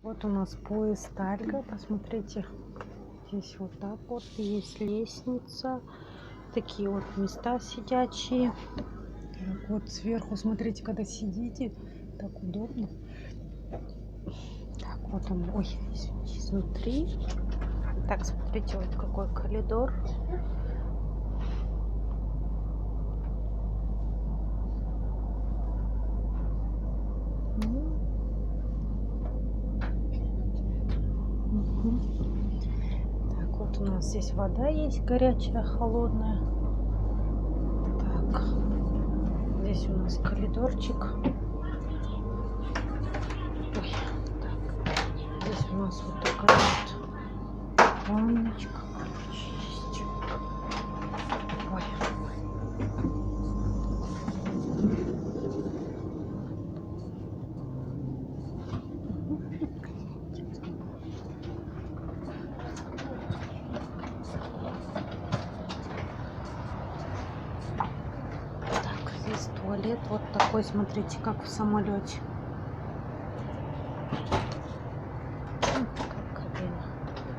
Вот у нас поезд Тальго, посмотрите, здесь вот так вот есть лестница, такие вот места сидячие. Так вот сверху, смотрите, когда сидите, так удобно. Так вот он, ой, изнутри. Так, смотрите, вот какой коридор. Так, вот у нас здесь вода есть горячая, холодная. Так, здесь у нас коридорчик. Ой, так, здесь у нас вот такая вот ванночка есть. Ой. Так, здесь туалет вот такой, смотрите, как в самолете.